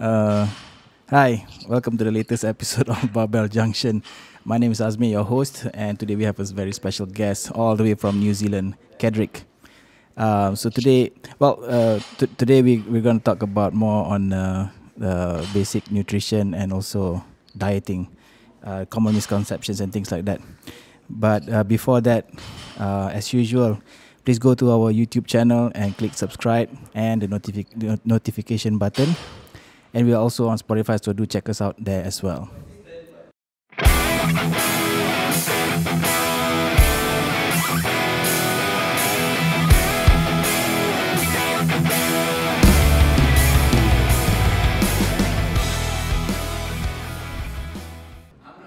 Uh, Hi, welcome to the latest episode of BARBELL Junction. My name is Azmi, your host, and today we have a very special guest all the way from New Zealand, Kedric. So today, today we're going to talk about more on basic nutrition and also dieting, common misconceptions and things like that. But before that, as usual, please go to our YouTube channel and click subscribe and the notification button. And we are also on Spotify, so do check us out there as well.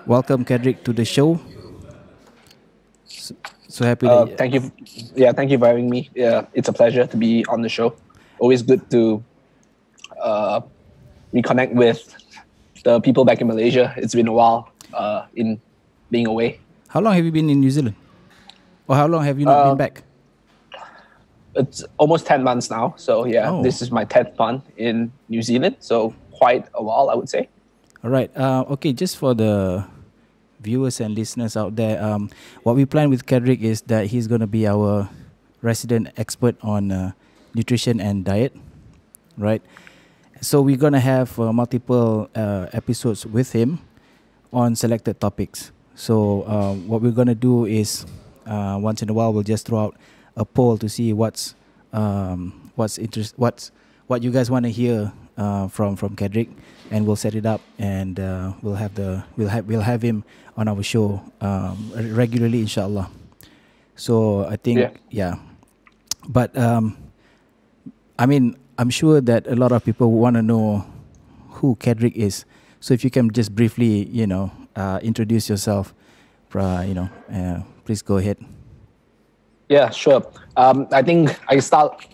Welcome, Kedric, to the show. So happy that thank you. Thank you for having me. Yeah, it's a pleasure to be on the show. Always good to reconnect with the people back in Malaysia. It's been a while in being away. How long have you been in New Zealand? Or how long have you not been back? It's almost 10 months now. So This is my 10th month in New Zealand. So quite a while, I would say. All right. Okay, just for the viewers and listeners out there, what we plan with Kedric is that he's going to be our resident expert on nutrition and diet, right? So we're going to have multiple episodes with him on selected topics. So what we're going to do is once in a while we'll just throw out a poll to see what you guys want to hear from Kedric, and we'll set it up, and we'll have him on our show regularly, inshallah. So I think but I mean, I'm sure that a lot of people want to know who Kedric is. So if you can just briefly, introduce yourself, please go ahead. Yeah, sure. I think I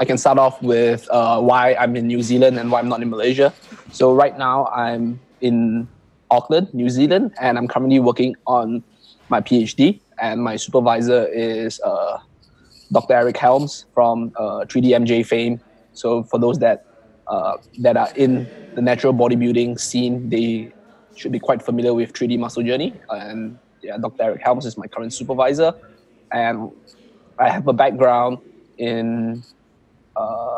can start off with why I'm in New Zealand and why I'm not in Malaysia. So right now I'm in Auckland, New Zealand, and I'm currently working on my PhD. And my supervisor is Dr. Eric Helms from 3DMJ fame. So for those that are in the natural bodybuilding scene, they should be quite familiar with 3D Muscle Journey. And Dr. Eric Helms is my current supervisor. And I have a background in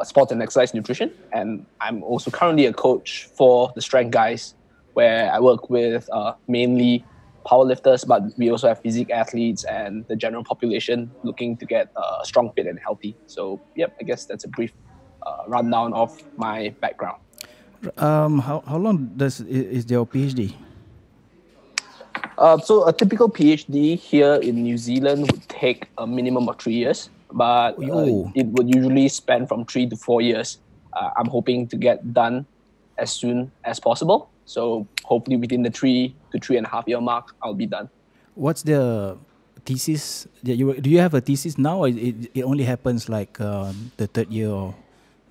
sports and exercise nutrition. And I'm also currently a coach for the Strength Guys, where I work with mainly powerlifters, but we also have physique athletes and the general population looking to get strong, fit, and healthy. So, I guess that's a brief rundown of my background. How long is your PhD? So a typical PhD here in New Zealand would take a minimum of 3 years, but it would usually span from 3 to 4 years. I'm hoping to get done as soon as possible. So hopefully within the 3 to 3.5 year mark, I'll be done. What's the thesis? Do you have a thesis now, or it only happens like the third year or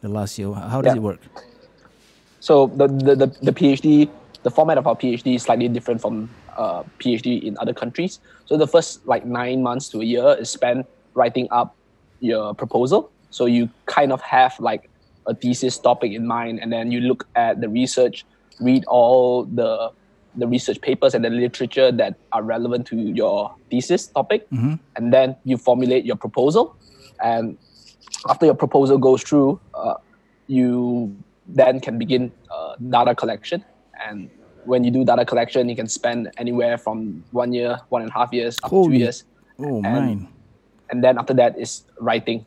the last year? How does it work? So the PhD, the format of our PhD is slightly different from PhD in other countries. So the first 9 months to a year is spent writing up your proposal. So you kind of have a thesis topic in mind, and then you look at the research, read all the research papers and the literature that are relevant to your thesis topic, and then you formulate your proposal. And after your proposal goes through, you then can begin data collection. And when you do data collection, you can spend anywhere from 1 year, 1.5 years, up to 2 years. And then after that is writing.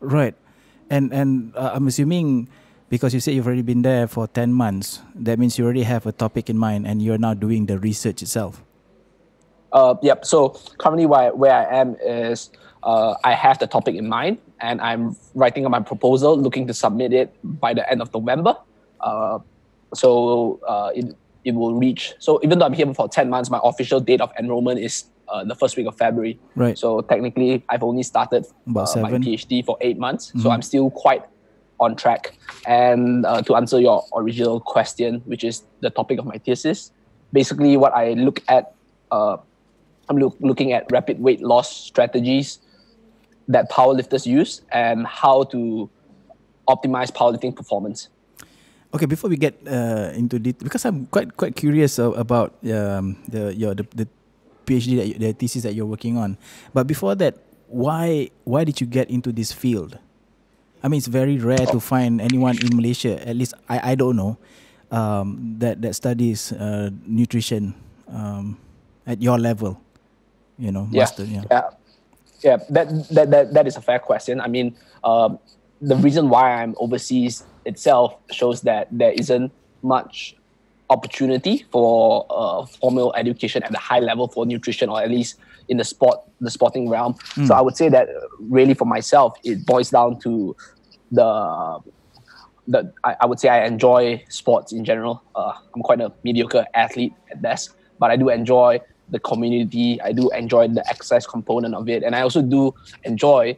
Right. And I'm assuming, because you said you've already been there for 10 months, that means you already have a topic in mind and you're now doing the research itself. Yep. So currently where I am is I have the topic in mind, and I'm writing up my proposal, looking to submit it by the end of November. It will reach. So even though I'm here for 10 months, my official date of enrollment is the first week of February. Right. So technically, I've only started my PhD for 8 months. So I'm still quite on track. And to answer your original question, which is the topic of my thesis, basically what I look at, I'm looking at rapid weight loss strategies that powerlifters use and how to optimize powerlifting performance. Okay, before we get into detail, because I'm quite curious about the PhD the thesis that you're working on. But before that, why did you get into this field? I mean, it's very rare to find anyone in Malaysia. At least I don't know that studies nutrition at your level. You know, Yeah, master. Yeah. yeah, yeah. That is a fair question. I mean, the reason why I'm overseas itself shows that there isn't much opportunity for formal education at a high level for nutrition, or at least in the sporting realm. So I would say that really for myself, it boils down to I would say I enjoy sports in general. I'm quite a mediocre athlete at best, but I do enjoy the community. I do enjoy the exercise component of it, and I also do enjoy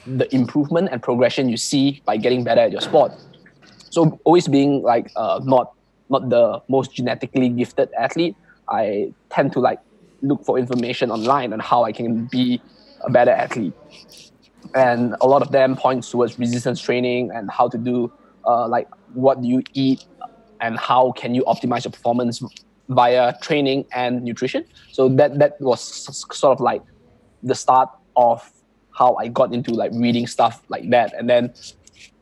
the improvement and progression you see by getting better at your sport. So always being like not the most genetically gifted athlete, I tend to like look for information online on how I can be a better athlete. And a lot of them points towards resistance training and how to do like what do you eat and how can you optimize your performance via training and nutrition. So that was sort of like the start of how I got into like reading stuff like that. And then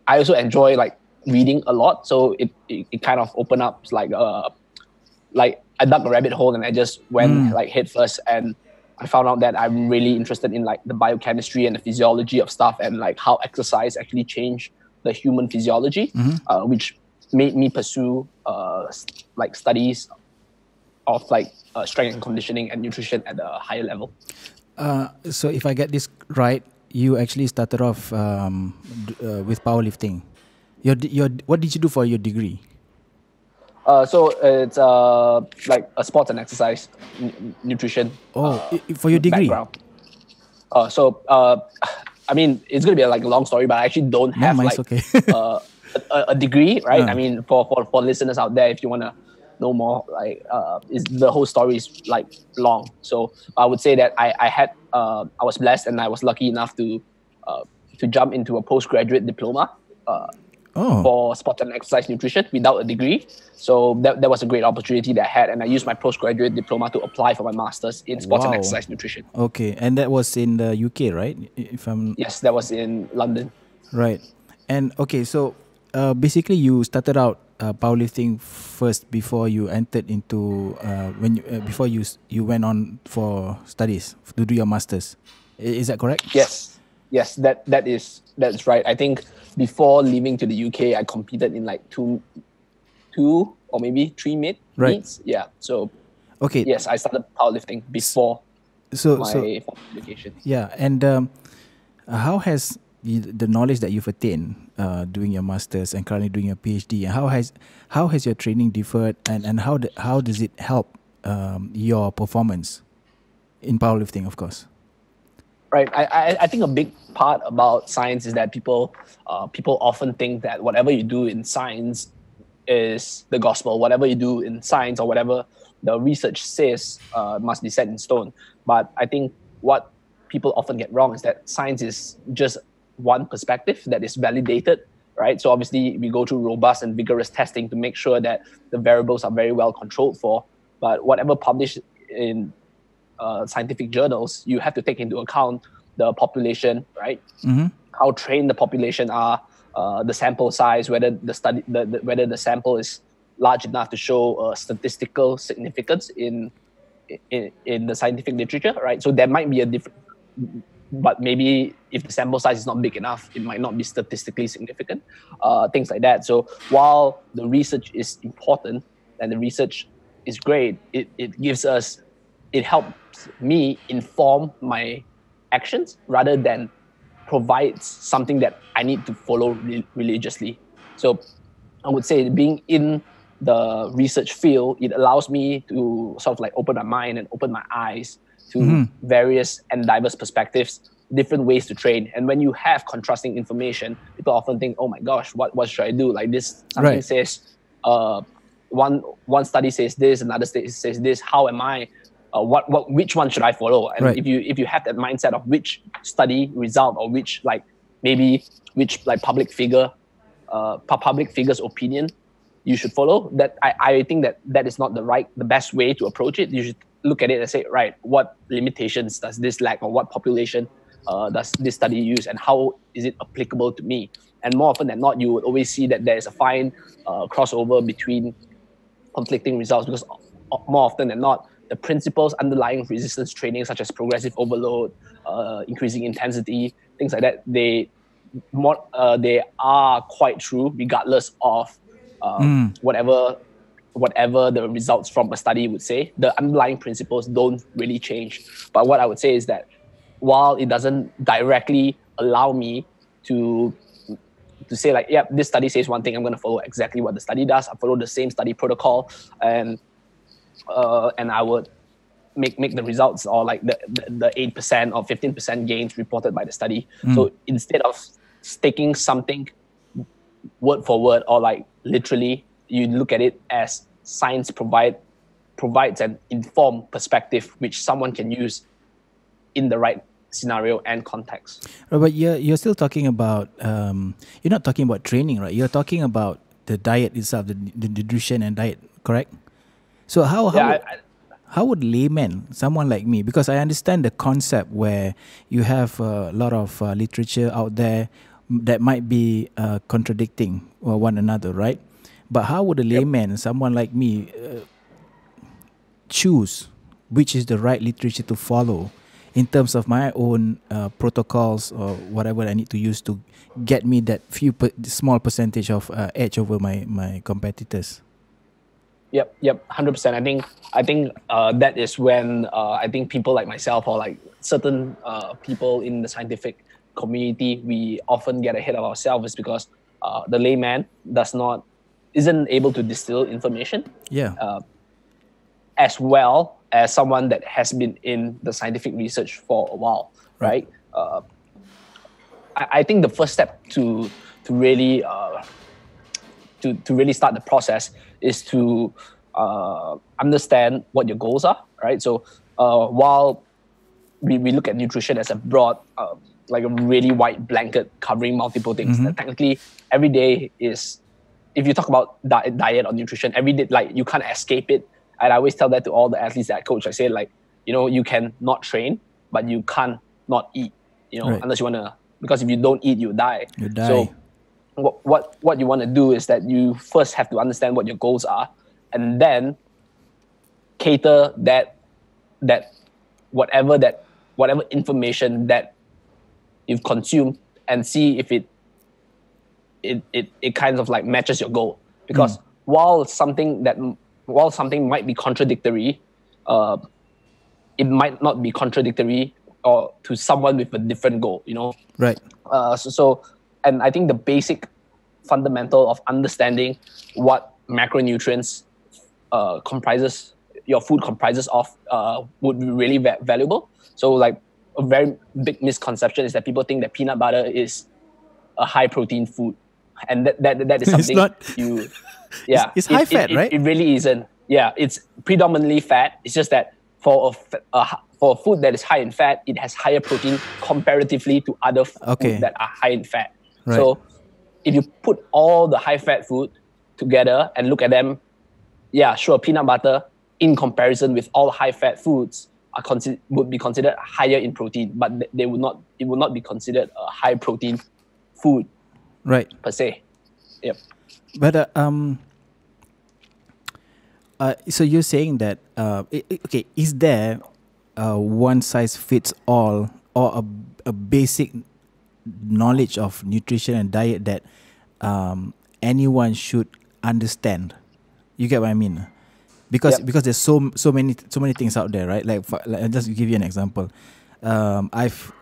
I also enjoy like reading a lot, so it kind of opened up like I dug a rabbit hole and I just went like head first, and I found out that I'm really interested in like the biochemistry and the physiology of stuff, and like how exercise actually changed the human physiology, which made me pursue like studies of like strength and conditioning and nutrition at a higher level. So if I get this right, you actually started off with powerlifting. What did you do for your degree? So it's like a sports and exercise nutrition. For your degree. Background. I mean, it's gonna be like a long story, but I actually don't have like okay. a degree, right? I mean, for listeners out there, if you wanna know more, like is the whole story is like long. So I would say that I was blessed and I was lucky enough to jump into a postgraduate diploma. For sport and exercise nutrition without a degree. So that was a great opportunity that I had, and I used my postgraduate diploma to apply for my master's in sports and exercise nutrition. Okay, and that was in the UK, right? Yes, that was in London. Right. And okay, so basically you started out powerlifting first before you entered into before you went on for studies to do your masters. Is that correct? Yes, that's right. I think before leaving to the UK, I competed in like two or maybe three meets. Yeah. So okay. Yes, I started powerlifting before my education. Yeah, and how has the knowledge that you've attained doing your masters and currently doing your PhD, and how has your training differed, and how does it help your performance in powerlifting, of course? Right. I think a big part about science is that people often think that whatever you do in science is the gospel. Whatever you do in science or whatever the research says must be set in stone. But I think what people often get wrong is that science is just one perspective that is validated, right? So obviously we go through robust and vigorous testing to make sure that the variables are very well controlled for. But whatever published in scientific journals, you have to take into account the population, right? How trained the population are, the sample size, whether whether the sample is large enough to show statistical significance in the scientific literature, right? So there might be a different, but maybe if the sample size is not big enough, it might not be statistically significant, things like that. So while the research is important and the research is great, it helps me inform my actions rather than provides something that I need to follow religiously. So I would say being in the research field, it allows me to sort of like open my mind and open my eyes to various and diverse perspectives, different ways to train. And when you have contrasting information, people often think, oh my gosh, what should I do? Like this, something says, one study says this, another study says this. How am I? Which one should I follow? And if you have that mindset of which study result or which public figure public figure's opinion you should follow. That I think that is not the best way to approach it. You should look at it and say, right, what limitations does this lack, or what population does this study use, and how is it applicable to me? And more often than not, you would always see that there is a fine crossover between conflicting results, because more often than not, the principles underlying resistance training, such as progressive overload, increasing intensity, things like that, they are quite true regardless of whatever the results from a study would say. The underlying principles don't really change. But what I would say is that while it doesn't directly allow me to say like, yeah, this study says one thing, I'm going to follow exactly what the study does. I follow the same study protocol, and I would make the results, or like the 8% or 15% gains reported by the study. So instead of taking something word for word or like literally, you look at it as science provides an informed perspective which someone can use in the right scenario and context. But you're still talking about you're not talking about training, right? You're talking about the diet itself, the nutrition and diet, correct? So how would layman, someone like me, because I understand the concept where you have a lot of literature out there that might be contradicting one another, right? But how would a layman, someone like me, choose which is the right literature to follow in terms of my own protocols or whatever I need to use to get me that small percentage of edge over my competitors? Yep, 100%. I think that is when I think people like myself, or like certain people in the scientific community, we often get ahead of ourselves, is because the layman isn't able to distill information as well as someone that has been in the scientific research for a while, right? I think the first step to really start the process is to understand what your goals are, right? So while we look at nutrition as a broad, like a really wide blanket covering multiple things, that technically every day is, if you talk about diet or nutrition, every day, like, you can't escape it. And I always tell that to all the athletes that I coach. I say, like, you can not train, but you can't not eat, unless you want to, because if you don't eat, you die. So what you want to do is that you first have to understand what your goals are, and then cater that whatever information that you've consumed, and see if it kind of like matches your goal. Because while something might be contradictory, it might not be contradictory or to someone with a different goal, Right. And I think the basic fundamental of understanding what macronutrients your food comprises of would be really valuable. So, like, a very big misconception is that people think that peanut butter is a high protein food, and that is something it's high fat, right? It really isn't. Yeah, it's predominantly fat. It's just that for a food that is high in fat, it has higher protein comparatively to other foods that are high in fat. Right. So if you put all the high fat food together and look at them, yeah, sure, peanut butter in comparison with all high fat foods would be considered higher in protein, but it would not be considered a high protein food, right, per se. Yep. But so you're saying that is there one size fits all, or a basic knowledge of nutrition and diet that anyone should understand? You get what I mean? Because there's so many things out there, right? Like I'll just give you an example. I've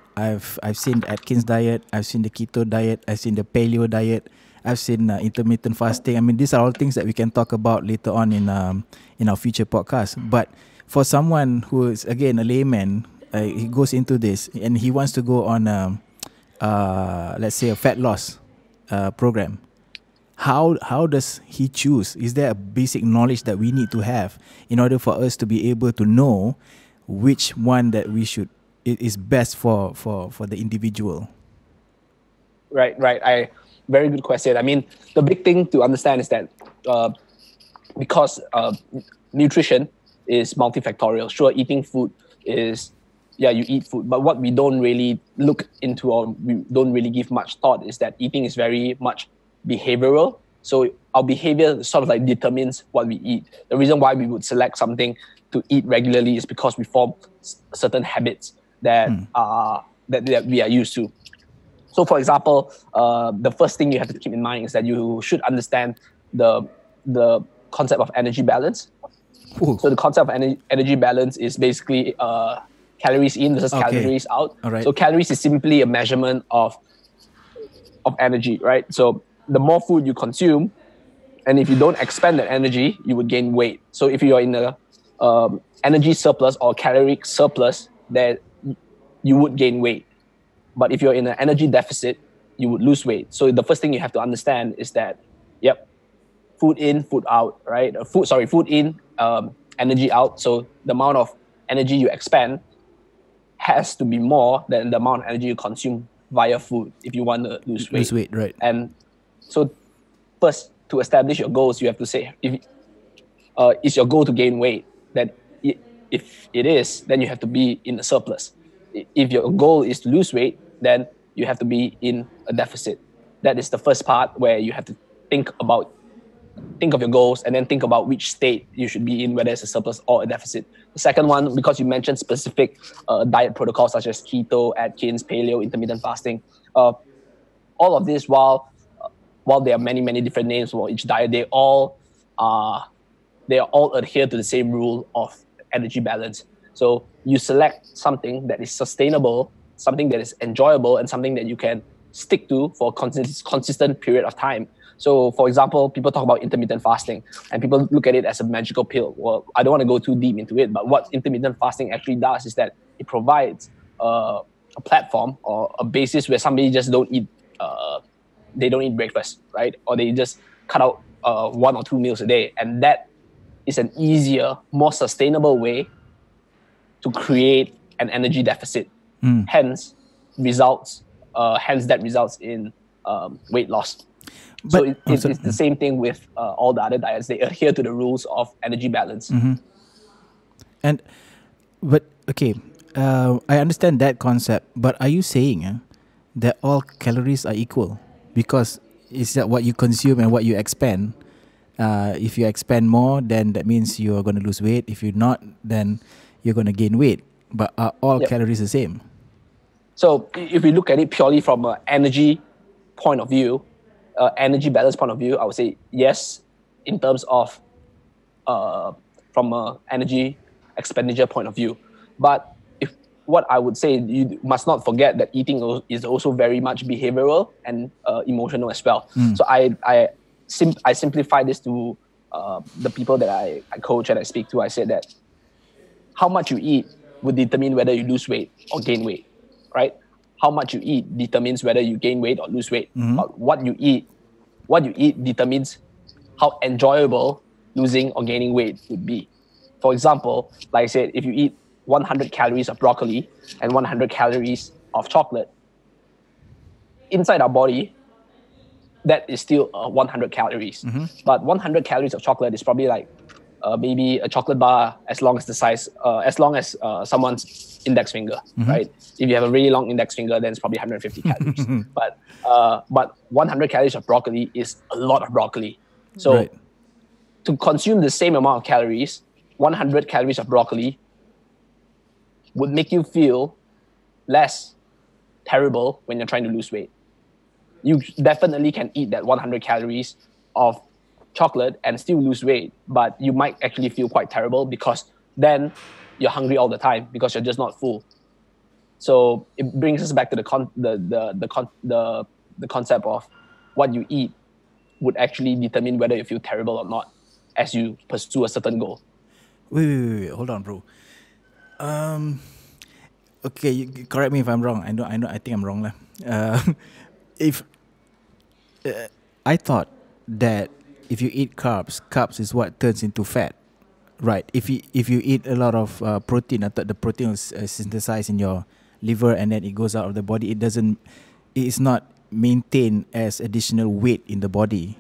seen the Atkins diet, I've seen the keto diet, I've seen the paleo diet, I've seen intermittent fasting. I mean, these are all things that we can talk about later on in our future podcast. But for someone who is, again, a layman, he goes into this and he wants to go on let's say a fat loss program. How does he choose? Is there a basic knowledge that we need to have in order for us to be able to know which one that is best for the individual? Right. very good question. I mean, the big thing to understand is that because nutrition is multifactorial. Sure, eating food is, you eat food, but what we don't really look into or we don't really give much thought is that eating is very much behavioral. So our behavior sort of like determines what we eat. The reason why we would select something to eat regularly is because we form certain habits that that we are used to. So, for example, the first thing you have to keep in mind is that you should understand the concept of energy balance. Ooh. So the concept of energy balance is basically calories in versus calories out. All right. So calories is simply a measurement of energy, right? So the more food you consume, and if you don't expend that energy, you would gain weight. So if you are in a energy surplus or caloric surplus, then you would gain weight. But if you're in an energy deficit, you would lose weight. So the first thing you have to understand is that, food in, food out, right? Food in, energy out. So the amount of energy you expend has to be more than the amount of energy you consume via food if you want to lose weight. Lose weight, right. And so first, to establish your goals, you have to say, is your goal to gain weight? Then if it is, then you have to be in a surplus. If your goal is to lose weight, then you have to be in a deficit. That is the first part where you have to think of your goals and then think about which state you should be in, whether it's a surplus or a deficit. The second one, because you mentioned specific diet protocols such as keto, Atkins, paleo, intermittent fasting, all of this, while there are many different names for each diet, they all adhere to the same rule of energy balance. So you select something that is sustainable, something that is enjoyable, and something that you can stick to for a consistent period of time. So, for example, people talk about intermittent fasting, and people look at it as a magical pill. Well, I don't want to go too deep into it, but what intermittent fasting actually does is that it provides a platform or a basis where somebody just don't eat breakfast, right? Or they just cut out 1 or 2 meals a day, and that is an easier, more sustainable way to create an energy deficit. Hence that results in weight loss. So it's the same thing with all the other diets. They adhere to the rules of energy balance. But okay, I understand that concept. But are you saying that all calories are equal? Because it's that what you consume and what you expend. If you expend more, then that means you are going to lose weight. If you're not, then you're going to gain weight. But are all calories the same? So if we look at it purely from an energy point of view, energy balance point of view, I would say yes, in terms of from an energy expenditure point of view. But what I would say, you must not forget that eating is also very much behavioral and emotional as well. So I simplify this to the people that I coach and I speak to. I said that how much you eat would determine whether you lose weight or gain weight, right? How much you eat determines whether you gain weight or lose weight. But what you eat determines how enjoyable losing or gaining weight would be. For example, like I said, if you eat 100 calories of broccoli and 100 calories of chocolate, inside our body, that is still 100 calories. But 100 calories of chocolate is probably like maybe a chocolate bar as long as someone's index finger, right? If you have a really long index finger, then it's probably 150 calories. But 100 calories of broccoli is a lot of broccoli. So to consume the same amount of calories, 100 calories of broccoli would make you feel less terrible when you're trying to lose weight. You definitely can eat that 100 calories of chocolate and still lose weight, but you might actually feel quite terrible because then you're hungry all the time because you're just not full. So it brings us back to the concept of what you eat would actually determine whether you feel terrible or not as you pursue a certain goal. Wait, hold on, bro. Okay, you correct me if I'm wrong. I know. I think I'm wrong, lah. If I thought that if you eat carbs is what turns into fat, right? If you eat a lot of protein, I thought the protein is synthesized in your liver and then it goes out of the body. It's not maintained as additional weight in the body.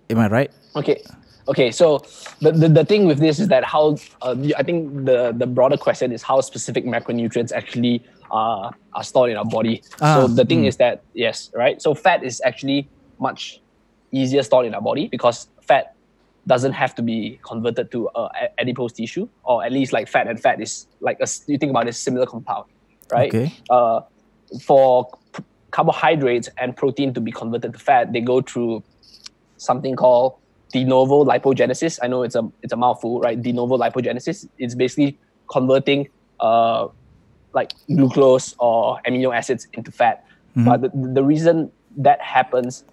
Am I right? Okay. So the thing with this is that how I think the broader question is how specific macronutrients actually are stored in our body. So the thing is that yes, right. So fat is actually much easier stored in our body because fat doesn't have to be converted to adipose tissue, or at least like fat and fat is like you think about it, similar compound, right? Okay. For carbohydrates and protein to be converted to fat, they go through something called de novo lipogenesis. I know it's a mouthful, right? De novo lipogenesis. It's basically converting like glucose or amino acids into fat. But the reason that happens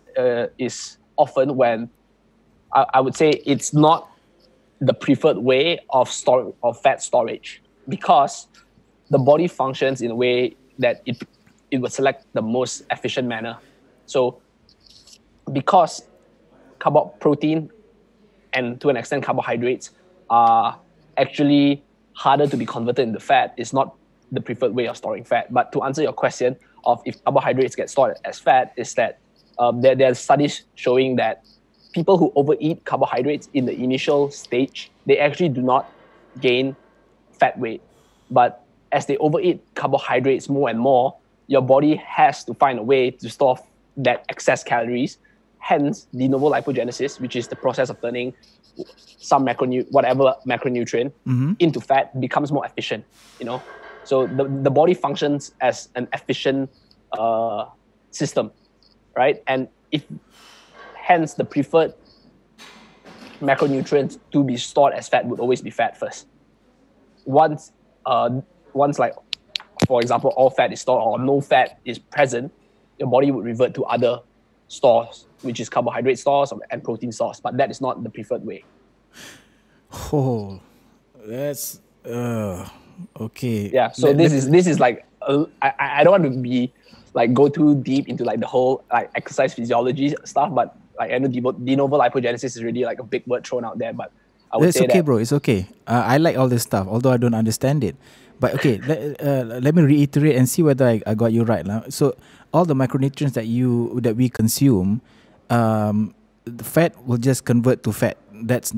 is often when I would say it's not the preferred way of fat storage, because the body functions in a way that it would select the most efficient manner. So because protein and to an extent carbohydrates are actually harder to be converted into fat, is not the preferred way of storing fat. But to answer your question of if carbohydrates get stored as fat, is that there are studies showing that people who overeat carbohydrates in the initial stage, they actually do not gain fat weight. But as they overeat carbohydrates more and more, your body has to find a way to store that excess calories. Hence, de novo lipogenesis, which is the process of turning some whatever macronutrient into fat, becomes more efficient. So the body functions as an efficient system, right? And hence the preferred macronutrients to be stored as fat would always be fat first. Once like, for example, all fat is stored or no fat is present, your body would revert to other stores, which is carbohydrate stores and protein stores. But that is not the preferred way. Oh, that's okay. Yeah. So this is like I don't want to be like go too deep into like the whole like exercise physiology stuff, but like I know de novo lipogenesis is really like a big word thrown out there, but I would say okay, that, bro. It's okay. I like all this stuff, although I don't understand it. But okay, let me reiterate and see whether I got you right. So all the macronutrients that we consume, the fat will just convert to fat. That's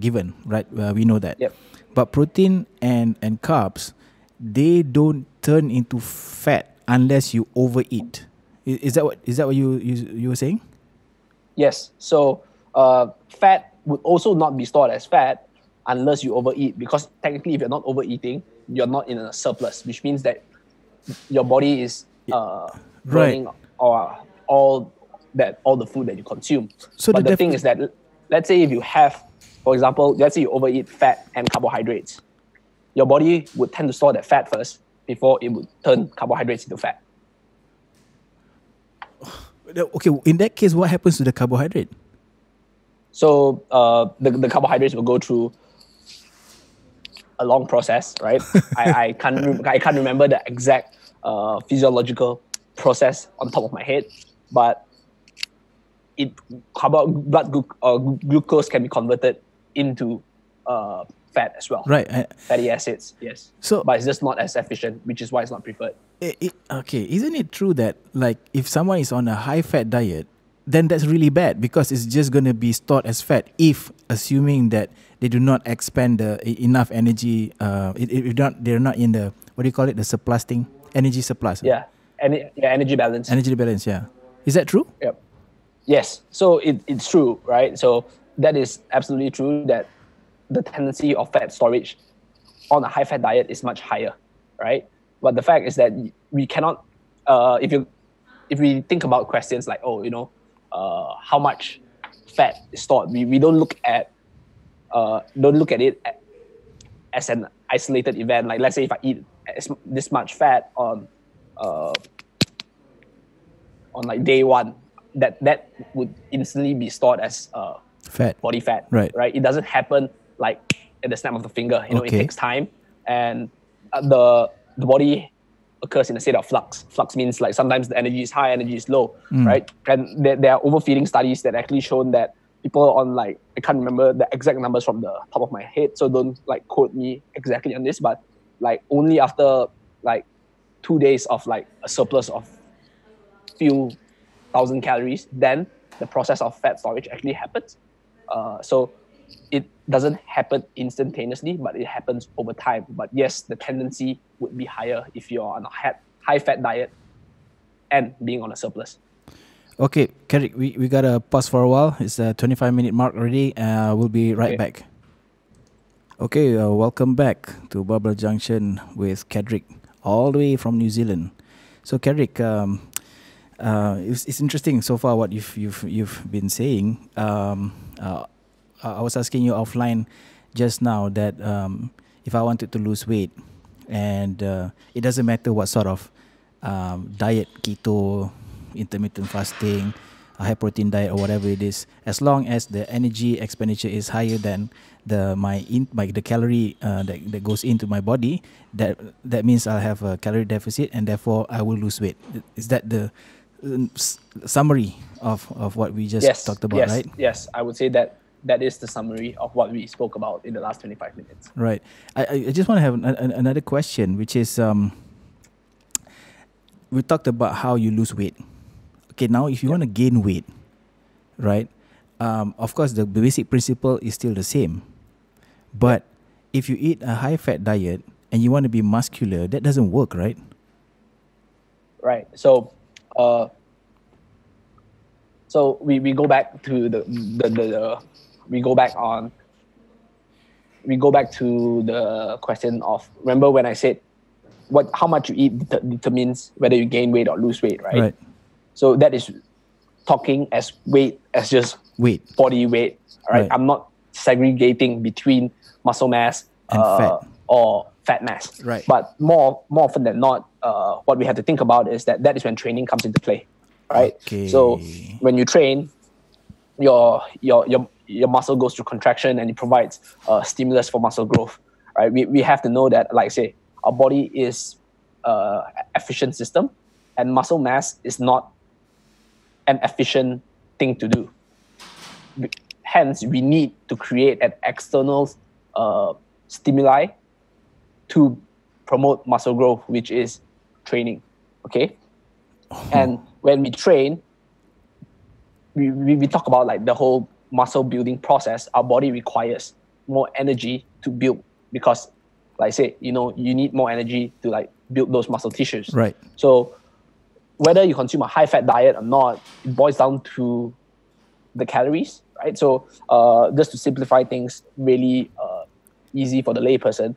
given, right? We know that. Yep. But protein and carbs, they don't turn into fat unless you overeat. Is that what you were saying? Yes. So fat would also not be stored as fat unless you overeat, because technically if you're not overeating, you're not in a surplus, which means that your body is burning all the food that you consume. So but the thing is that, let's say if you have, for example, let's say you overeat fat and carbohydrates, your body would tend to store that fat first before it would turn carbohydrates into fat. Okay, in that case, what happens to the carbohydrate? So the carbohydrates will go through a long process, right? I can't remember the exact physiological process on top of my head, but glucose can be converted into fat as well. Right. Fatty acids, yes. But it's just not as efficient, which is why it's not preferred. Okay, isn't it true that like if someone is on a high fat diet, then that's really bad because it's just going to be stored as fat if assuming that they do not expend enough energy, they're not in the, what do you call it, the surplus thing, energy surplus. Yeah, energy balance. Energy balance, yeah. Is that true? Yep. Yes, so it's true, right? So that is absolutely true that the tendency of fat storage on a high fat diet is much higher, right? But the fact is that we cannot, if we think about questions like, how much fat is stored, we don't look at it as an isolated event. Like, let's say if I eat this much fat on like day one, that would instantly be stored as fat, body fat, right? It doesn't happen like at the snap of the finger. It takes time, and the body occurs in a state of flux. Flux means like sometimes the energy is high, energy is low, right? And there are overfeeding studies that actually shown that people on like, I can't remember the exact numbers from the top of my head, so don't like quote me exactly on this, but like only after like 2 days of like a surplus of few thousand calories, then the process of fat storage actually happens. So it doesn't happen instantaneously, but it happens over time. But yes, the tendency would be higher if you're on a high fat diet and being on a surplus. Okay, Kedric, we got to pause for a while. It's a 25-minute mark already. We'll be right back. Okay, welcome back to Barbell Junction with Kedric, all the way from New Zealand. So Kedric, it's interesting so far what you've been saying. I was asking you offline just now that if I wanted to lose weight, and it doesn't matter what sort of diet, keto, intermittent fasting, a high protein diet, or whatever it is, as long as the energy expenditure is higher than the calorie that goes into my body, that means I'll have a calorie deficit and therefore I will lose weight. Is that the summary of what we just talked about, right? Yes, I would say that is the summary of what we spoke about in the last 25 minutes. Right. I just want to have another question, which is we talked about how you lose weight. Okay, now if you want to gain weight, right? Of course, the basic principle is still the same. But if you eat a high-fat diet and you want to be muscular, that doesn't work, right? Right. So, we go back to we go back to the question of, remember when I said how much you eat determines whether you gain weight or lose weight, right? Right. So that is talking as weight as just body weight, right? I'm not segregating between muscle mass and fat or fat mass, right? But more often than not, what we have to think about is that is when training comes into play, right? Okay. So when you train, your muscle goes through contraction and it provides stimulus for muscle growth, right? We have to know that, like I say, our body is an efficient system, and muscle mass is not an efficient thing to do. Hence, we need to create an external stimuli to promote muscle growth, which is training. Okay, and when we train, we talk about like the whole muscle building process. Our body requires more energy to build because, like I say, you need more energy to like build those muscle tissues. Right. So whether you consume a high-fat diet or not, it boils down to the calories, right? So just to simplify things really easy for the layperson,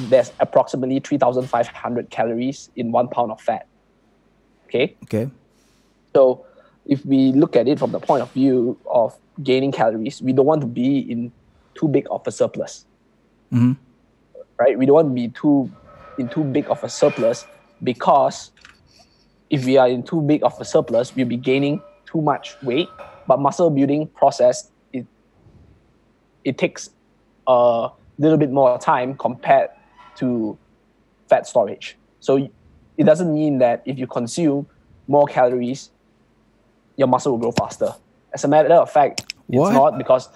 there's approximately 3,500 calories in 1 pound of fat. Okay? So if we look at it from the point of view of gaining calories, we don't want to be in too big of a surplus. Mm-hmm. Right? We don't want to be in too big of a surplus, because if we are in too big of a surplus, we'll be gaining too much weight. But muscle building process, it takes a little bit more time compared to fat storage. So it doesn't mean that if you consume more calories, your muscle will grow faster. As a matter of fact, it's not, because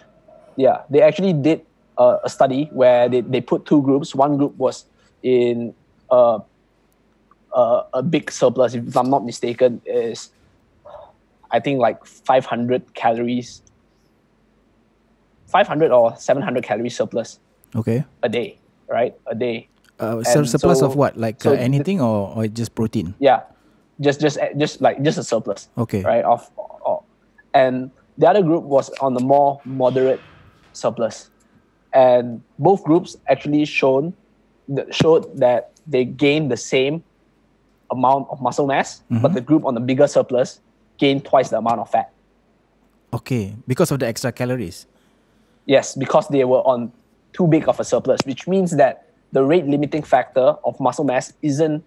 they actually did a study where they put two groups. One group was in a big surplus, if I'm not mistaken, is I think like 500 calories, 500 or 700 calories surplus. Okay. A day, right? A day. Surplus of what? Like anything or just protein? Yeah, just a surplus. Okay. Right. And the other group was on the more moderate surplus, and both groups actually showed that they gained the same amount of muscle mass, but the group on the bigger surplus gained twice the amount of fat. Okay, because of the extra calories. Yes, because they were on too big of a surplus, which means that the rate limiting factor of muscle mass isn't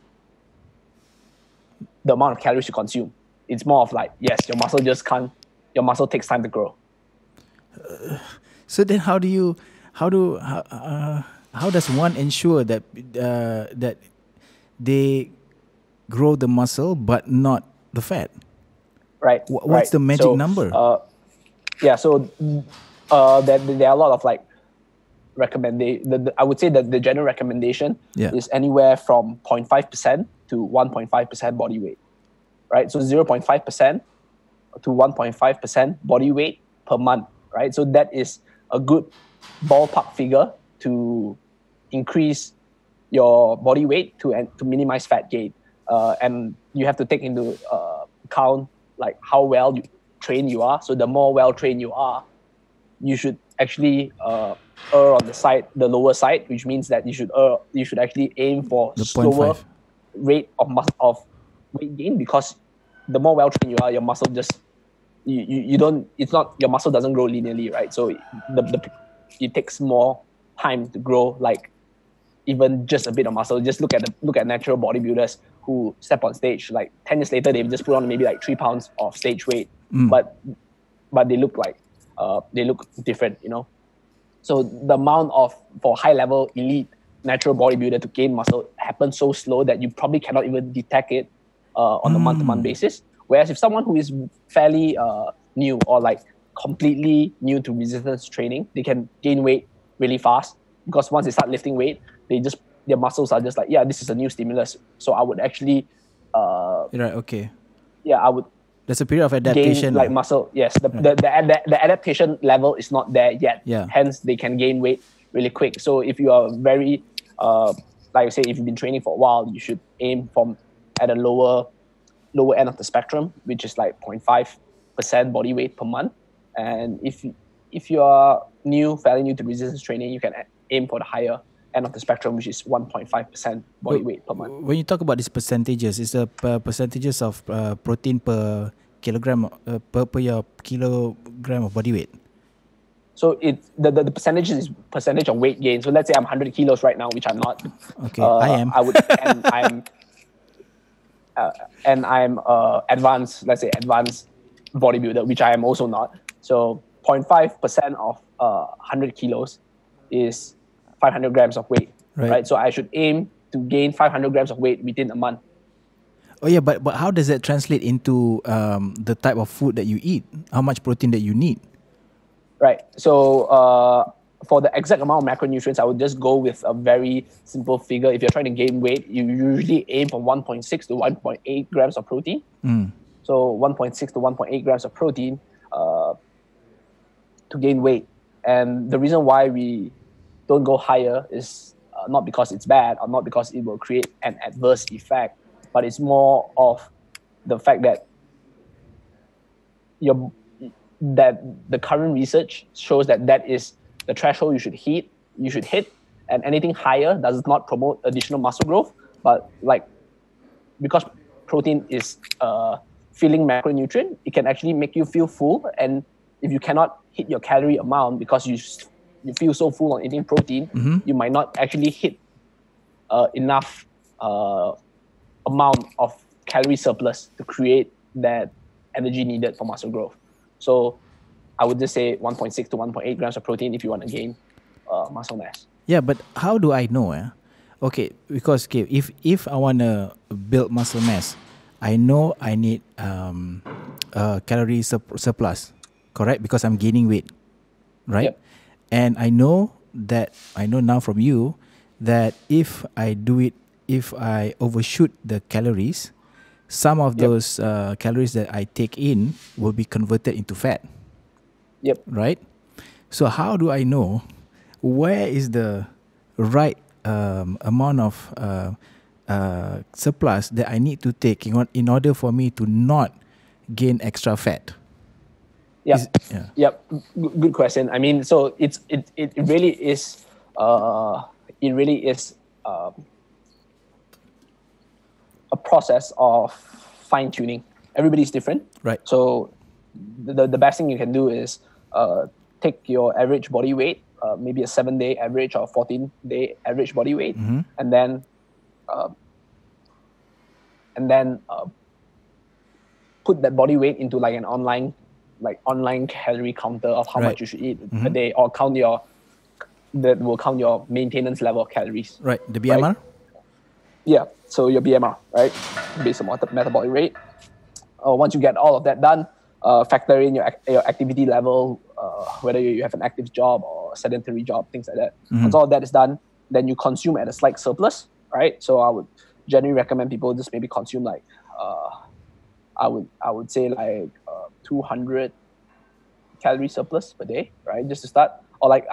the amount of calories you consume. It's more of like, yes, your muscle takes time to grow. So then how does one ensure that that they grow the muscle but not the fat? Right. What's the magic number? So there are a lot of like I would say that the general recommendation is anywhere from 0.5% to 1.5% body weight. right? So 0.5% to 1.5% body weight per month, right? So that is a good ballpark figure to increase your body weight to minimize fat gain. And you have to take into account like how well trained you are. So the more well trained you are, you should actually err on the lower side, which means that you should actually aim for The slower 0.5. rate of weight gain, because the more well trained you are, your muscle just you don't it's not your muscle doesn't grow linearly, right? So it takes more time to grow, like even just a bit of muscle. Just look at natural bodybuilders who step on stage. Like 10 years later, they've just put on maybe like 3 pounds of stage weight, but they look different, you know. So the amount for high level elite natural bodybuilder to gain muscle happens so slow that you probably cannot even detect it on a month-to-month basis. Whereas if someone who is fairly new or like completely new to resistance training, they can gain weight really fast, because once they start lifting weight, their muscles are just like, yeah, this is a new stimulus. So I would actually, Right, okay. I would There's a period of gain adaptation. like muscle. Yes, the adaptation level is not there yet. Yeah. Hence, they can gain weight really quick. So if you are very, like I say, if you've been training for a while, you should aim at a lower end of the spectrum, which is like 0.5% body weight per month. And if you are fairly new to resistance training, you can aim for the higher end of the spectrum, which is 1.5% body weight per month. When you talk about these percentages, it's the percentages of protein per kilogram per your kilogram of body weight. So the percentage is percentage of weight gain. So let's say I'm 100 kilos right now, which I'm not. Okay, I am. I'm advanced. Let's say advanced bodybuilder, which I am also not. So 0.5% of 100 kilos is 500 grams of weight, right? So I should aim to gain 500 grams of weight within a month. Oh yeah, but how does that translate into the type of food that you eat? How much protein that you need? Right. So for the exact amount of macronutrients, I would just go with a very simple figure. If you're trying to gain weight, you usually aim for 1.6 to 1.8 grams of protein. So 1.6 to 1.8 grams of protein to gain weight. And the reason why we don't go higher is not because it's bad or not because it will create an adverse effect, but it's more of the fact that the current research shows that is the threshold you should hit, and anything higher does not promote additional muscle growth. But like, because protein is filling macronutrient, it can actually make you feel full. And if you cannot hit your calorie amount because you feel so full on eating protein, you might not actually hit enough amount of calorie surplus to create that energy needed for muscle growth. So I would just say 1.6 to 1.8 grams of protein if you want to gain muscle mass. Yeah, but how do I know? Okay, because if I want to build muscle mass, I know I need calorie surplus, correct? Because I'm gaining weight, right? Yep. And I know now from you that if I overshoot the calories, some of those calories that I take in will be converted into fat. Yep. Right? So how do I know where is the right amount of surplus that I need to take in order for me to not gain extra fat? Yep. Good question. I mean, so it really is a process of fine tuning. Everybody's different, right? So the best thing you can do is take your average body weight, maybe a 7-day average or 14-day average body weight, and then put that body weight into like an online calorie counter of how much you should eat a day, or that will count your maintenance level of calories. Right, the BMR? Right? Yeah, so your BMR, right? Based on metabolic rate. Once you get all of that done, factor in your activity level, whether you have an active job or a sedentary job, things like that. Once all of that is done, then you consume at a slight surplus, right? So I would generally recommend people just maybe consume like I would say like 200 calorie surplus per day, right? Just to start. Or like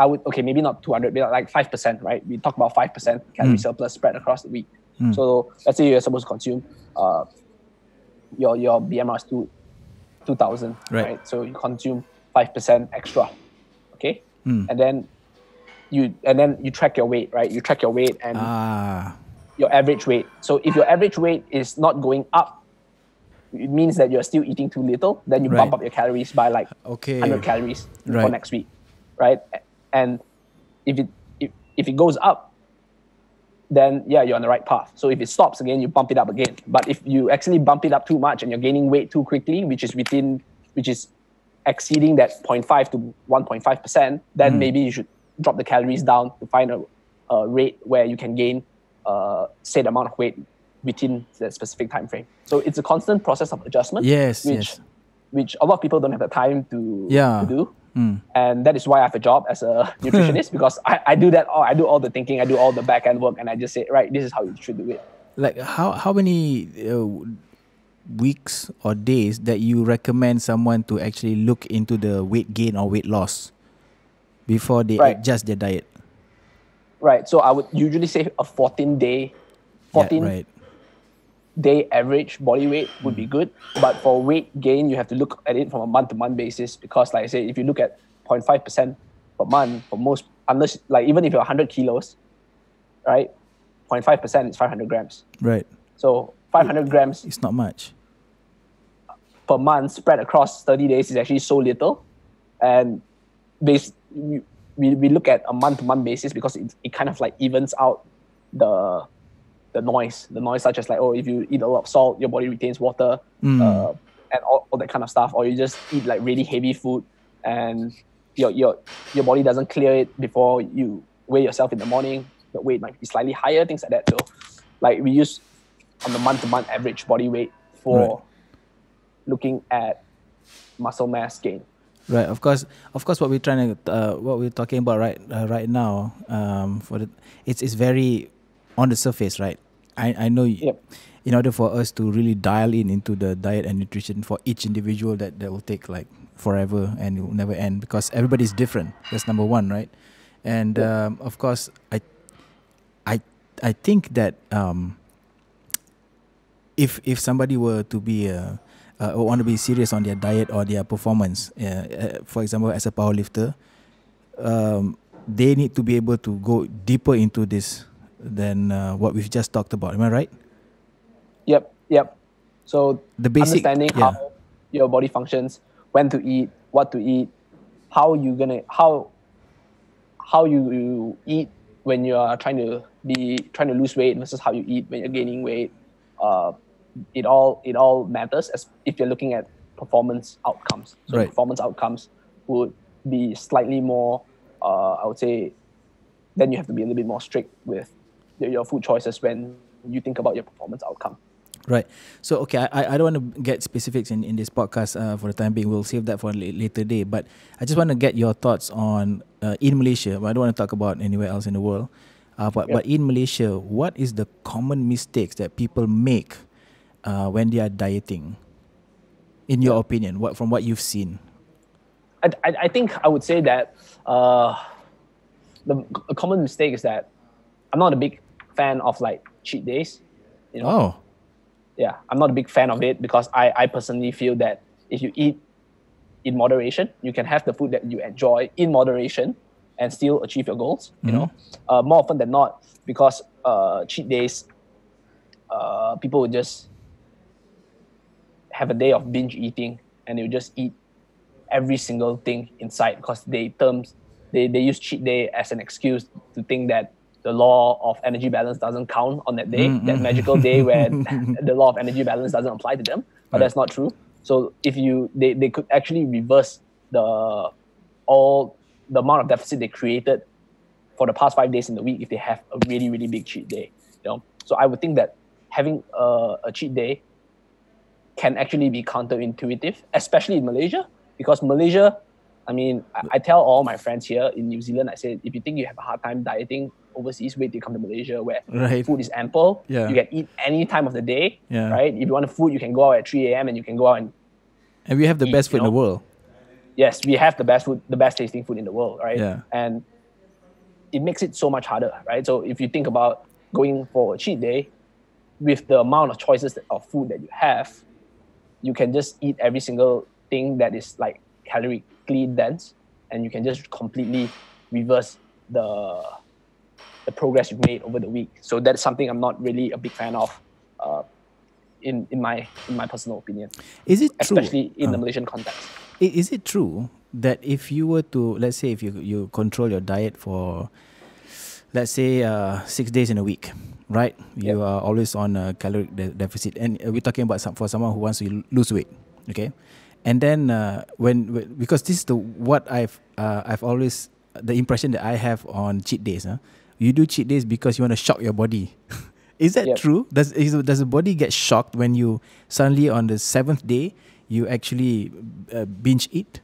maybe not 200, but like 5%, right? We talk about 5% calorie surplus spread across the week. So let's say you're supposed to consume your BMR is 2,000, right? So you consume 5% extra, okay? And then you track your weight, right? You track your weight and your average weight. So if your average weight is not going up, it means that you're still eating too little. Then you bump up your calories by like 100 calories for next week, right? And if it goes up, then yeah, you're on the right path. So if it stops again, you bump it up again. But if you actually bump it up too much and you're gaining weight too quickly, which is exceeding that 0.5 to 1.5%, then maybe you should drop the calories down to find a rate where you can gain set amount of weight within that specific time frame. So it's a constant process of adjustment, which a lot of people don't have the time to do. And that is why I have a job as a nutritionist, because I do that. I do all the thinking, I do all the back end work, and I just say, right, this is how you should do it. Like how many weeks or days that you recommend someone to actually look into the weight gain or weight loss before they adjust their diet? Right. So I would usually say a 14-day day average body weight would be good. But for weight gain, you have to look at it from a month-to-month basis, because like I say, if you look at 0.5% per month for most, unless like even if you're 100 kilos, right, 0.5% is 500 grams. Right. So 500 grams. It's not much. Per month spread across 30 days is actually so little. And we look at a month-to-month basis because it kind of like evens out the noise such as like, if you eat a lot of salt, your body retains water, and all that kind of stuff, or you just eat like really heavy food and your body doesn't clear it before you weigh yourself in the morning, the weight might be slightly higher, things like that. So like we use on the month-to-month average body weight for looking at muscle mass gain. Right. Of course. What we're talking about right now, it's very on the surface, right? I know. In order for us to really dial into the diet and nutrition for each individual, that will take like forever and it will never end, because everybody's different. That's number one, right? And of course, I think that if somebody were to be want to be serious on their diet or their performance, for example, as a powerlifter, they need to be able to go deeper into this than what we've just talked about. Am I right? Yep. So the basic understanding how your body functions, when to eat, what to eat, how you eat when you are trying to lose weight versus how you eat when you're gaining weight. It all matters as if you're looking at performance outcomes. So performance outcomes would be slightly more, I would say, then you have to be a little bit more strict with your food choices when you think about your performance outcome. Right. So, okay, I don't want to get specifics in this podcast for the time being. We'll save that for a later day. But I just want to get your thoughts on, in Malaysia, but I don't want to talk about anywhere else in the world. But in Malaysia, what is the common mistakes that people make when they are dieting, in your opinion, from what you've seen? I think I would say that the common mistake is that I'm not a big fan of like cheat days. Yeah, I'm not a big fan of it, because I personally feel that if you eat in moderation, you can have the food that you enjoy in moderation and still achieve your goals. More often than not, because cheat days, people would just have a day of binge eating and they would just eat every single thing in sight, because they use cheat day as an excuse to think that the law of energy balance doesn't count on that day, that magical day where the law of energy balance doesn't apply to them. But that's not true. So if they could actually reverse the amount of deficit they created for the past 5 days in the week if they have a really, really big cheat day. So I would think that having a cheat day can actually be counterintuitive, especially in Malaysia, because Malaysia, I mean, I tell all my friends here in New Zealand, I say, if you think you have a hard time dieting overseas. Wait till you come to Malaysia where Right. food is ample. Yeah. You can eat any time of the day, Yeah. right? If you want food, you can go out at 3 a.m. and you can go out And we have the eat, best food in the world. Yes, we have the best food, the best tasting food in the world, right? Yeah. And it makes it so much harder, right? So if you think about going for a cheat day, with the amount of choices of food that you have, you can just eat every single thing that is like calorically dense, and you can just completely reverse the progress you've made over the week. So that's something I'm not really a big fan of, in my personal opinion. Is it true? Especially in the Malaysian context. Is it true that if you were to, let's say, if you control your diet for, let's say, 6 days in a week, right? You are always on a caloric deficit, and we're talking about for someone who wants to lose weight, okay? And then when because this is what I've always, the impression that I have on cheat days. You do cheat days because you want to shock your body. Is that true? Does the body get shocked when you suddenly on the 7th day you actually binge eat?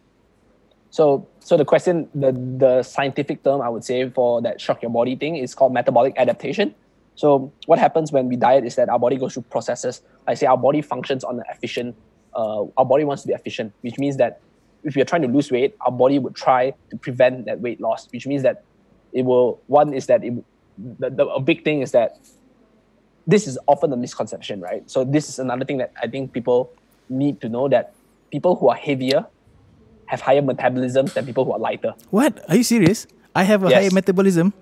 So the question, the scientific term I would say for that shock your body thing is called metabolic adaptation. So what happens when we diet is that our body goes through processes. I say our body functions on an efficient. Our body wants to be efficient, which means that if we are trying to lose weight, our body would try to prevent that weight loss. Which means that it will. One is that a big thing is that this is often a misconception, right? So this is another thing that I think people need to know, that people who are heavier have higher metabolism than people who are lighter. What? Are you serious? I have a higher metabolism?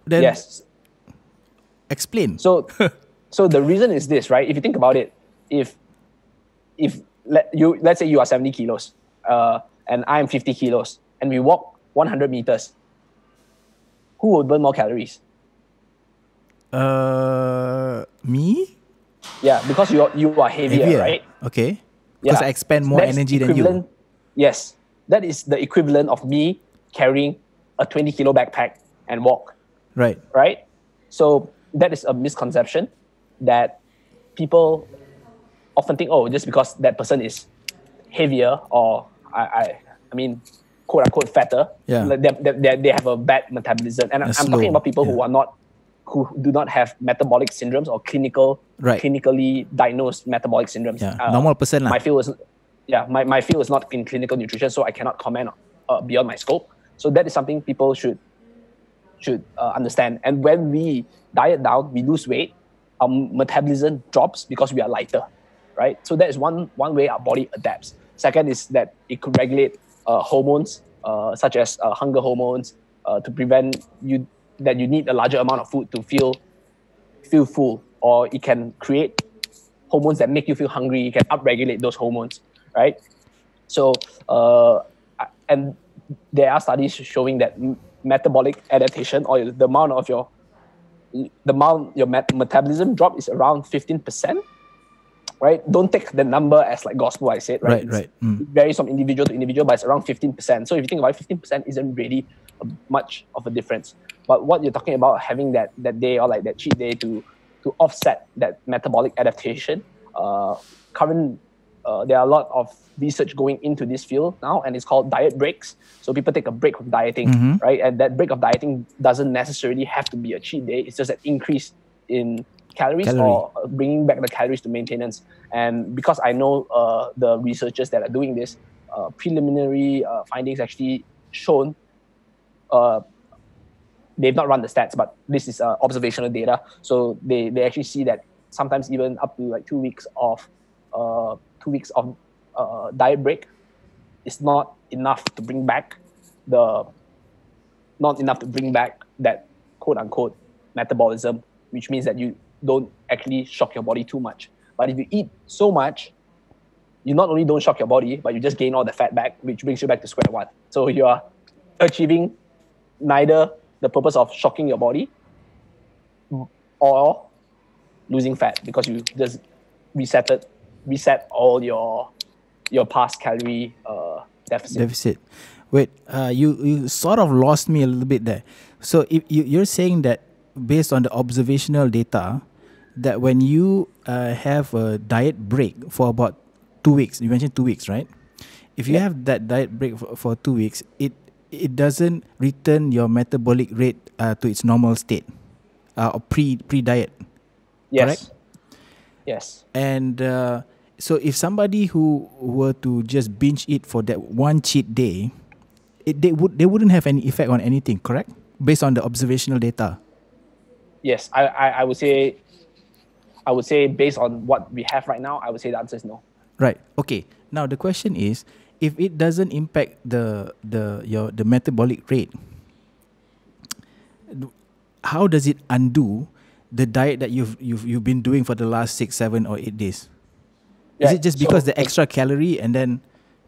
Then yes. Explain. So the reason is this, right? If you think about it, let's say you are 70 kilos and I'm 50 kilos and we walk 100 meters, who will burn more calories? Me? Yeah, because you are heavier, right? Okay. Because I expend more energy than you. Yes. That is the equivalent of me carrying a 20 kilo backpack and walk. Right. Right? So that is a misconception that people often think, oh, just because that person is heavier or I mean, quote unquote fatter, they have a bad metabolism. And I'm talking about people who do not have metabolic syndromes or clinically diagnosed metabolic syndromes. Normal person. My field is not in clinical nutrition, so I cannot comment beyond my scope. So that is something people should understand. And when we diet down, we lose weight, our metabolism drops because we are lighter, right? So that is one way our body adapts. Second is that it could regulate hormones, such as hunger hormones, to prevent you need a larger amount of food to feel full, or it can create hormones that make you feel hungry. You can upregulate those hormones, right? So, and there are studies showing that metabolic adaptation, or the amount your metabolism drop, is around 15%. Right? Don't take the number as like gospel, I said, right? Right. It varies from individual to individual, but it's around 15%. So if you think about it, 15% isn't really much of a difference. But what you're talking about, having that day or like that cheat day to offset that metabolic adaptation, there are a lot of research going into this field now, and it's called diet breaks. So people take a break from dieting, right? And that break of dieting doesn't necessarily have to be a cheat day. It's just an increase in calories or bringing back the calories to maintenance. And because I know the researchers that are doing this, preliminary findings actually shown, they've not run the stats, but this is observational data. So they actually see that sometimes even up to like 2 weeks of diet break is not enough to bring back that quote unquote metabolism, which means that you don't actually shock your body too much. But if you eat so much, you not only don't shock your body, but you just gain all the fat back, which brings you back to square one. So you are achieving neither the purpose of shocking your body or losing fat, because you just reset all your past calorie deficit. Wait, you sort of lost me a little bit there. So if you're saying that based on the observational data, that when you have a diet break for about 2 weeks, you mentioned 2 weeks, right? If you have that diet break for 2 weeks, it it doesn't return your metabolic rate to its normal state, or pre-diet. Yes. Correct? Yes. And so if somebody who were to just binge eat for that one cheat day, they wouldn't have any effect on anything, correct? Based on the observational data. Yes. I would say based on what we have right now, I would say the answer is no. Right. Okay. Now the question is, if it doesn't impact the metabolic rate, how does it undo the diet that you've been doing for the last 6, 7, or 8 days? Is it just because the extra calorie, and then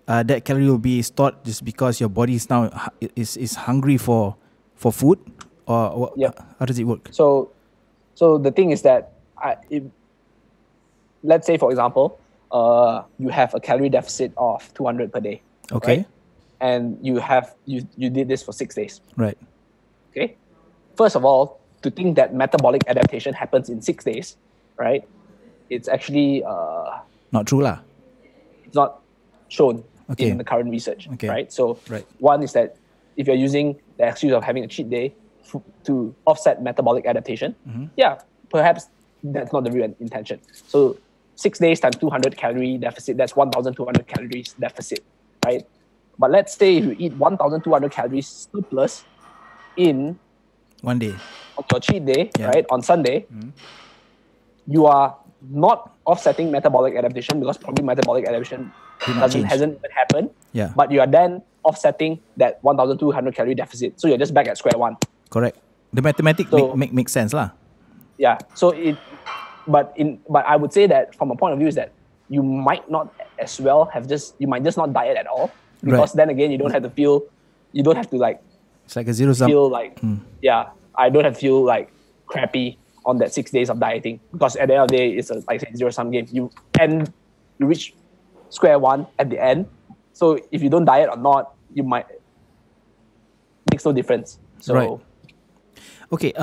that calorie will be stored just because your body is now is hungry for food, or how does it work? So the thing is that let's say, for example, you have a calorie deficit of 200 per day. Okay. Right? And you did this for 6 days. Right. Okay. First of all, to think that metabolic adaptation happens in 6 days, right? It's actually not true lah. It's not shown in the current research, right? So one is that if you're using the excuse of having a cheat day to offset metabolic adaptation, perhaps that's not the real intention. So 6 days times 200 calorie deficit, that's 1,200 calories deficit, right? But let's say if you eat 1,200 calories surplus in one day, on your cheat day, right, on Sunday, you are not offsetting metabolic adaptation because probably metabolic adaptation hasn't even happened. Yeah. But you are then offsetting that 1,200 calorie deficit. So you're just back at square one. Correct. The mathematics make sense lah. Yeah. So but I would say that from a point of view is that you might not as well you might just not diet at all, because then again you don't have to like, it's like a zero sum. Feel like I don't have to feel like crappy on that 6 days of dieting, because at the end of the day it's a, like I said, zero sum game. You reach square one at the end. So if you don't diet or not, you might makes no difference. So okay.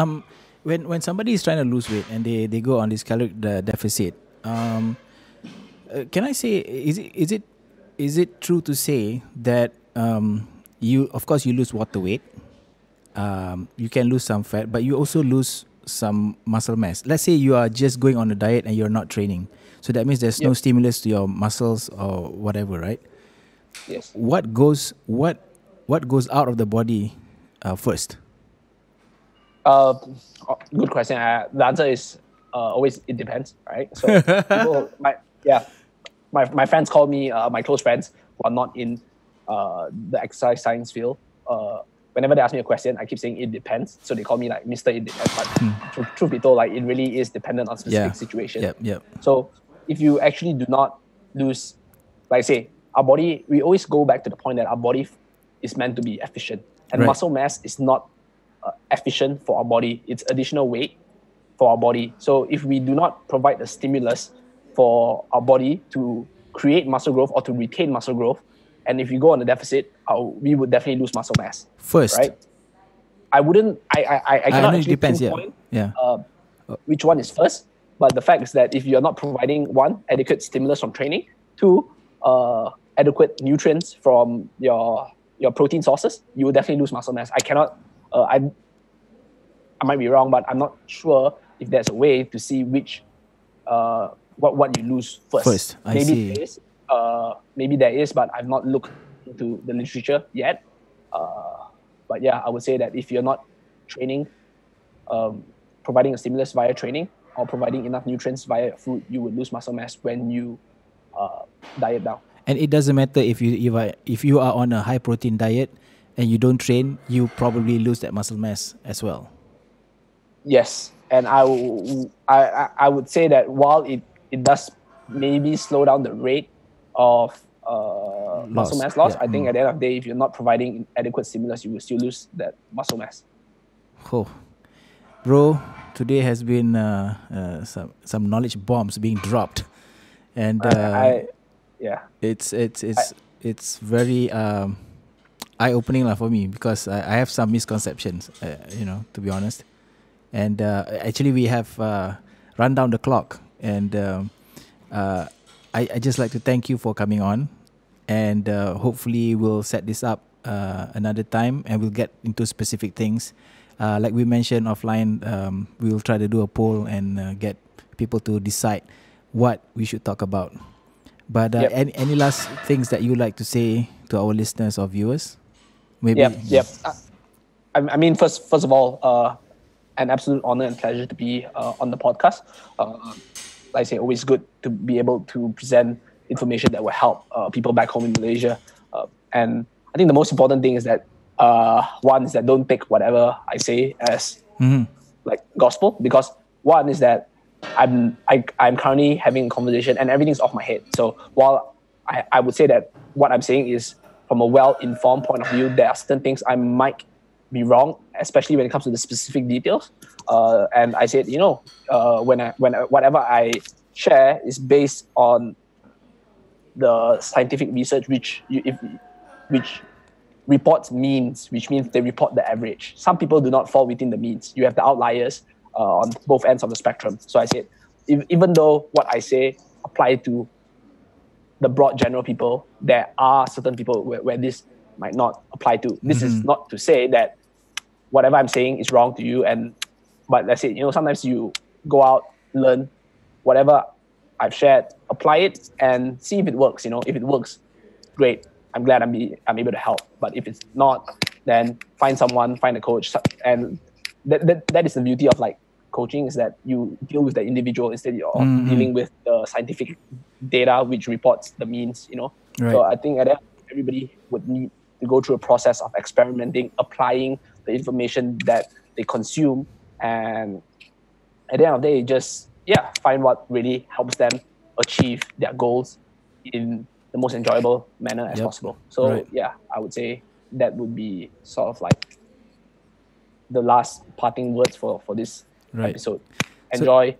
When somebody is trying to lose weight and they go on this caloric deficit, can I say, is it true to say that you lose water weight, you can lose some fat, but you also lose some muscle mass? Let's say you are just going on a diet and you're not training, so that means there's no stimulus to your muscles or whatever, right? Yes. What goes out of the body first? Good question. The answer is always it depends, right? So people, my friends call me, my close friends who are not in the exercise science field. Whenever they ask me a question, I keep saying it depends. So they call me like Mr. It Depends. But truth be told, like, it really is dependent on specific situation. Yep. So if you actually do not lose, like say, our body, we always go back to the point that our body is meant to be efficient. And muscle mass is not efficient for our body. It's additional weight for our body. So if we do not provide the stimulus for our body to create muscle growth or to retain muscle growth, and if you go on a deficit, we would definitely lose muscle mass. First, right? I wouldn't. I cannot actually pinpoint which one is first. But the fact is that if you're not providing, one, adequate stimulus from training, two, adequate nutrients from your protein sources, you will definitely lose muscle mass. I cannot. I might be wrong, but I'm not sure if there's a way to see which what you lose first. I see. There is. Maybe there is, but I've not looked into the literature yet. But yeah, I would say that if you're not training, providing a stimulus via training or providing enough nutrients via food, you would lose muscle mass when you diet down. And it doesn't matter if you are on a high protein diet and you don't train, you probably lose that muscle mass as well. Yes, and I would say that while it does maybe slow down the rate of muscle mass loss, I think at the end of the day, if you're not providing adequate stimulus, you will still lose that muscle mass. Oh, bro, today has been some knowledge bombs being dropped, and it's very eye-opening for me, because I have some misconceptions, to be honest. And actually, we have run down the clock, and I just like to thank you for coming on. and hopefully we'll set this up another time, and we'll get into specific things. Like we mentioned offline, we'll try to do a poll and get people to decide what we should talk about. But any last things that you like to say to our listeners or viewers? Maybe. Yep. I mean, first of all, an absolute honor and pleasure to be on the podcast. Like I say, always good to be able to present information that will help people back home in Malaysia. And I think the most important thing is that one is that don't take whatever I say as like gospel, because one is that I'm currently having a conversation and everything's off my head. So while I would say that what I'm saying is from a well-informed point of view, there are certain things I might be wrong, especially when it comes to the specific details. And I said, whatever I share is based on the scientific research, which reports means, which means they report the average. Some people do not fall within the means. You have the outliers on both ends of the spectrum. So I said, even though what I say apply to the broad general people, there are certain people where this might not apply to. This is not to say that whatever I'm saying is wrong to you. But let's say, sometimes you go out, learn whatever I've shared, apply it, and see if it works. If it works, great. I'm glad I'm able to help. But if it's not, then find a coach, and that is the beauty of like coaching, is that you deal with the individual instead of dealing with the scientific data which reports the means. Right. So I think everybody would need to go through a process of experimenting, applying the information that they consume, and at the end of the day, just find what really helps them achieve their goals in the most enjoyable manner as possible. So I would say that would be sort of like the last parting words for this episode. Enjoy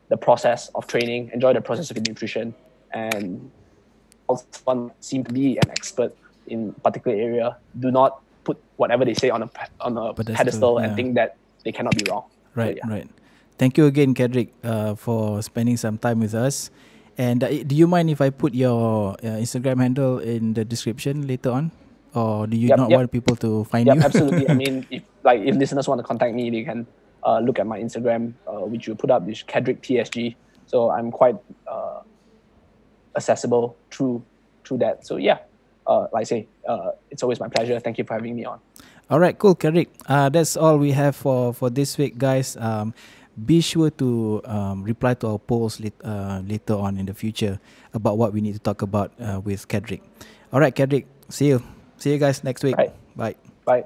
the process of training, enjoy the process of nutrition, and also one seem to be an expert in a particular area. Do not put whatever they say on a pedestal and think that they cannot be wrong. Right. Thank you again, Kedric, for spending some time with us. And do you mind if I put your Instagram handle in the description later on? Or do you not want people to find you? Absolutely. I mean, if listeners want to contact me, they can look at my Instagram, which you put up, is Kedric PSG. So I'm quite accessible through that. So like I say, it's always my pleasure. Thank you for having me on. All right, cool, Kedric. That's all we have for this week, guys. Be sure to reply to our polls later on in the future about what we need to talk about with Kedric. All right, Kedric. See you guys next week. Right. Bye. Bye.